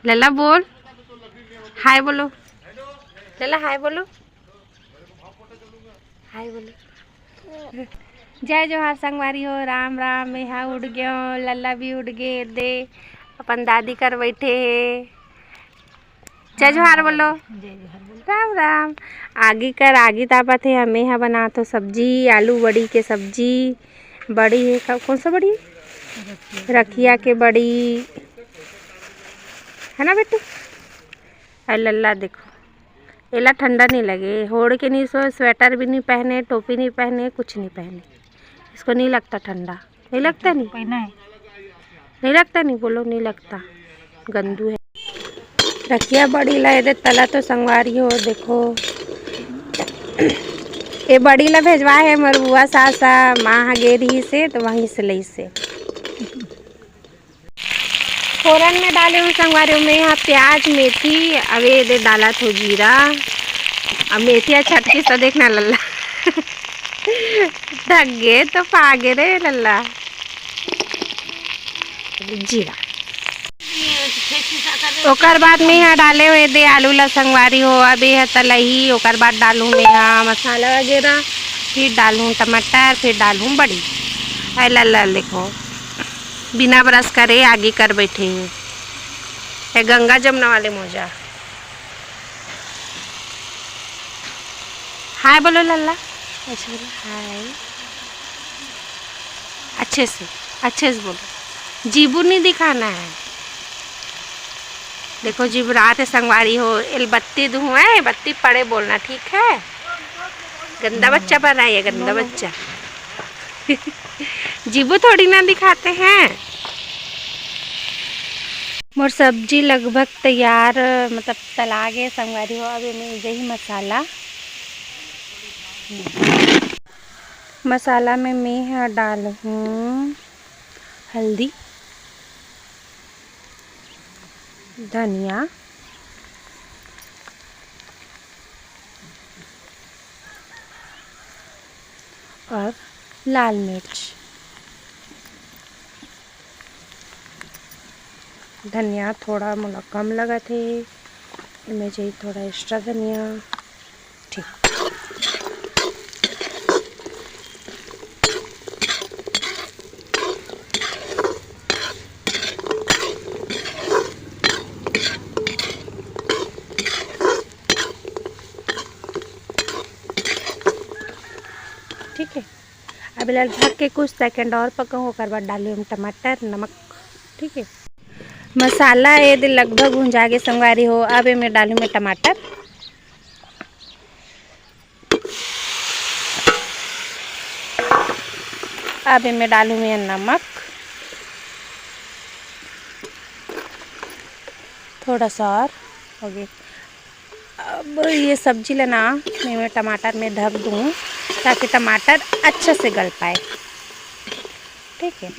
लल्ला बोल, हाय बोलो। लल्ला हाय बोलो, हाय बोलो। जय जोहार संगवारी हो, राम राम। मेहा उड़ गयो, लल्ला भी उड़ गए दे, अपन दादी कर बैठे है। जय जोहार बोलो, राम राम। आगे कर आगे तापत है, हमें यहाँ बना तो सब्जी, आलू बड़ी के सब्जी। बड़ी है, कौन सा बड़ी? रखिया के बड़ी है ना बेटू। और लल्ला देखो, एला ठंडा नहीं लगे, होड़ के नहीं सो, स्वेटर भी नहीं पहने, टोपी नहीं पहने, कुछ नहीं पहने। इसको नहीं लगता ठंडा? नहीं लगता? नहीं पहना है, नहीं लगता? नहीं बोलो, नहीं लगता, गंदू है। रखिया बड़ी ला दे तला तो संगवारी हो। देखो ये बड़ी ला भेजवा है मरबुआ सासा माँ गे रही से, तो वहीं से लई से फोरन में डाले हूँ संगवारी में। यहाँ प्याज मेथी अवे दे डाला तो जीरा, अब मेथी छटकी से देखना लल्ला ढक गए तो पागे रे लल्ला। जीरा ओकर बाद में यहाँ डाले हुए दे आलू ला संगवारी हो। अभी है तलही, ओकर बाद डालूँ मैं यहाँ मसाला वगैरह, फिर डालूँ टमाटर, फिर डालूँ बड़ी। है लल्ला देखो, बिना ब्रश करे आगे कर बैठे हैं। है गंगा जमुना वाले मोजा। हाय बोलो लल्ला, अच्छा बोलो हाय, अच्छे से बोलो। जीबू नहीं दिखाना है। देखो जीब रात है संगवारी हो, एल बत्ती दूँ है, बत्ती पड़े बोलना, ठीक है? गंदा बच्चा बना है, गंदा बच्चा जीबू थोड़ी ना दिखाते हैं। मोर सब्जी लगभग तैयार, मतलब तला गए संगवारी हो। अभी मैं यही मसाला में मैं डाल हूँ हल्दी, धनिया, और लाल मिर्च। धनिया थोड़ा मुला कम लगा थे, इनमें चाहिए थोड़ा एक्स्ट्रा धनिया। ठीक, ठीक है। अब लाल ढक के कुछ सेकंड और पकाऊँ, ओकर बाद डाली हम टमाटर नमक, ठीक है। मसाला ये लगभग भुंजा के संगवारी हो। अब मैं डालूँ मैं टमाटर, अब मैं डालूँ मैं नमक, थोड़ा सा और हो गया। अब ये सब्जी लेना मैं टमाटर में ढक दूँ ताकि टमाटर अच्छे से गल पाए, ठीक है।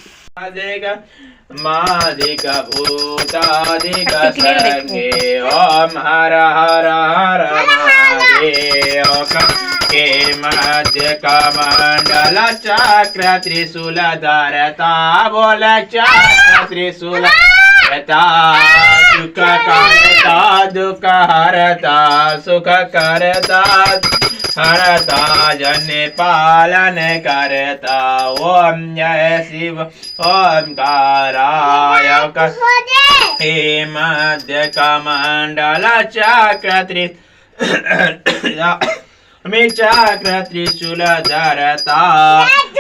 मादिका भूतादिका सर्गे ओम हर हर हर महादेव के मध्य कमंडल चक्र त्रिशूल धरता बोल चक्र त्रिशूल धरता सुख करता दुख हरता सुख करता हरता जन पालन करता। ओम जय शिव ओंकाराय हे मध्य कमंडल चक्र त्रिशूल धरता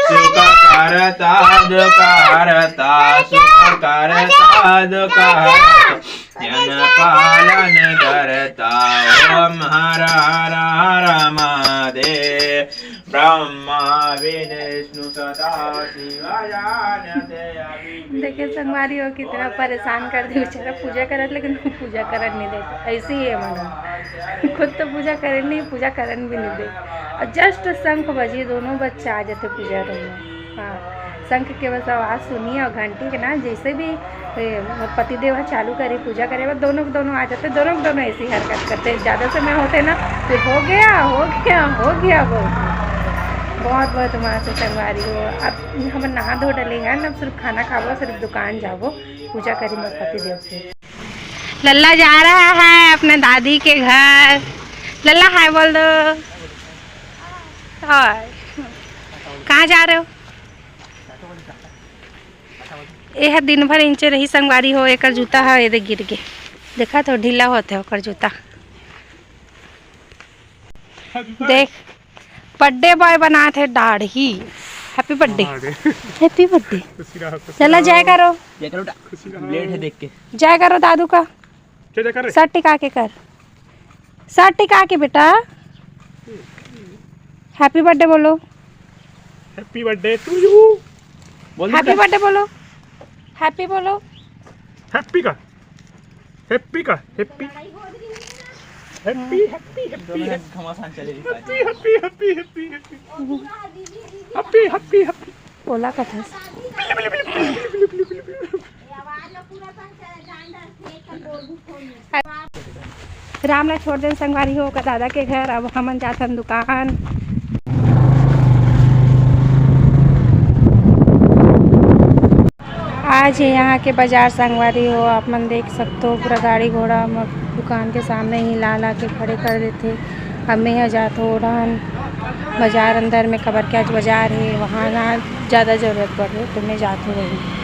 सुख करता दुख हरता सुख करता दुख हरता जन पालन करता। ओम हर हर हर महादेव ब्रह्मा विष्णु सदा शिव जानते। देखिए संगवारी हो कितना परेशान कर दी बेचारा, पूजा करत लेकिन पूजा करन नहीं दे। ऐसे ही है मन, खुद तो पूजा करे नहीं, पूजा करन भी नहीं दे। और जस्ट शंख बजी, दोनों बच्चे आ जाते पूजा रूम में। हाँ, शंख के बस आवाज़ सुनिए और घंटी के ना जैसे भी पतिदेव चालू करे पूजा करे, वो दोनों आ जाते, दोनों ऐसी हरकत करते। ज़्यादा समय होते ना तो हो गया बहुत वहाँ से संगवारी हो। अब हम नहा धो डलेंगे ना, सिर्फ खाना खाओ, सिर्फ दुकान जाओ, पूजा करी मोर पतिदेव से। लल्ला जा रहा है अपने दादी के घर। लल्ला हाय बोल दो। और कहाँ जा रहे हो? यह दिन भर इंचे रही संगवारी हो। एक जूता है ये गिर के देखा तो ढीला होते है ओकर जूता। देख बर्थडे बॉय बना थे दाढ़ी। Happy birthday happy birthday. चला जाए करो लेट है देख के जाए करो दादू का सर टिका के कर। सर टिका के बेटा हैप्पी बर्थडे बोलो। Happy birthday to you. Happy birthday बोलो। हैप्पी बोलो। हैप्पी का हैप्पी का हैप्पी हैप्पी हैप्पी हैप्पी घमासान चलेगी happy happy happy happy happy happy happy बोला कथा राम ने छोड़ दे संगवारी हो का दादा के घर। अब हमन जाथन दुकान। आज यहाँ के बाजार संगवारी हो आप मन देख सकते हो। पूरा गाड़ी घोड़ा दुकान के सामने ही ला के खड़े कर देते। अब मैं यहाँ जात हो उड़ान बाजार अंदर में खबर के आज बाजार है वहाँ ना ज़्यादा ज़रूरत पड़ रही तो मैं जात हो रही।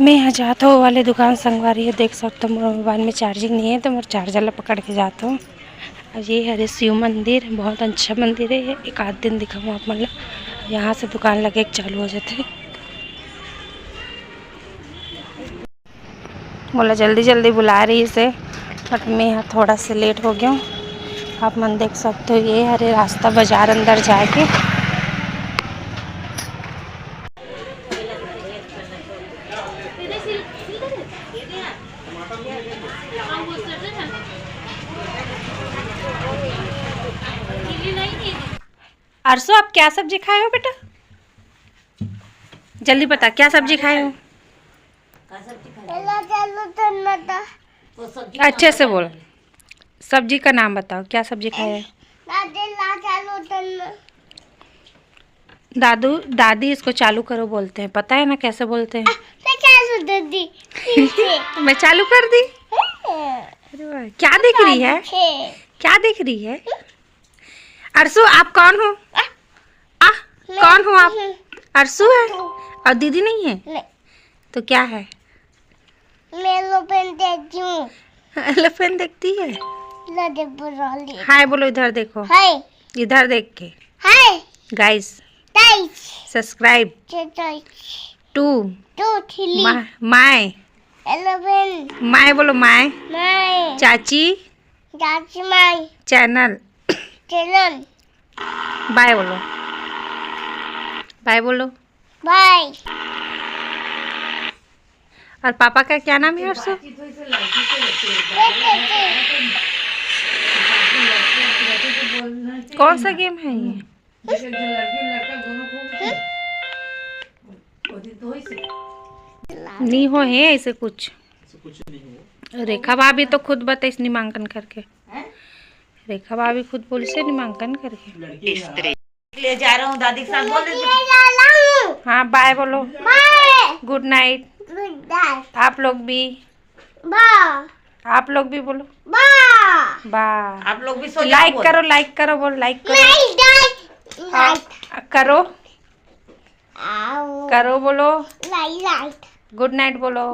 मैं यहाँ जाता हूँ वाले दुकान संगवारी है देख सकते हो। मेरे मोबाइल में चार्जिंग नहीं है तो मैं चार्जर पकड़ के जाता हूँ। अब ये है शिव मंदिर बहुत अच्छा मंदिर है। एक आध दिन दिखाऊँ आप मतलब यहाँ से दुकान लगे चालू हो जाते। बोला जल्दी जल्दी बुला रही इसे बट मैं यहाँ थोड़ा सा लेट हो गया हूँ। आप मन देख सकते हो ये हरे रास्ता बाजार अंदर जाके। अरसो आप क्या सब्जी खाए हो बेटा? जल्दी बता क्या सब्जी खाए हो? अच्छे से बोल। सब्जी का नाम बताओ क्या सब्जी खाए है? दादू दादी इसको चालू करो बोलते हैं पता है ना कैसे बोलते हैं? मैं चालू कर दी। क्या देख रही है? क्या देख रही है? अरसू आप कौन हो? कौन हो आप? अरसू है और दीदी नहीं है? नहीं। तो क्या है? मैं एलोफेंट देखती हूँ। एलोफेंट देखती है? हाय बोलो इधर देखो। हाय इधर देख के। Hi guys subscribe to my elephant. My बोलो माय चाची माय चैनल। बाय बोलो। बाय बोलो। बाय। और पापा का क्या नाम है हर्षो? कौन सा गेम है ये? नहीं हो है ऐसे कुछ। रेखा भाभी तो खुद बताइस निमांकन करके। रेखा भाभी खुद बोली से निमांकन करके ले जा रहा हूँ दादी के साथ बोल रही। हाँ बाय बोलो। Good night. आप लोग भी आप लोग भी बोलो बाय। आप लोग भी सो लाइक करो लाइक करो बोल लाइक करो। करो करो बोलो। गुड नाइट बोलो।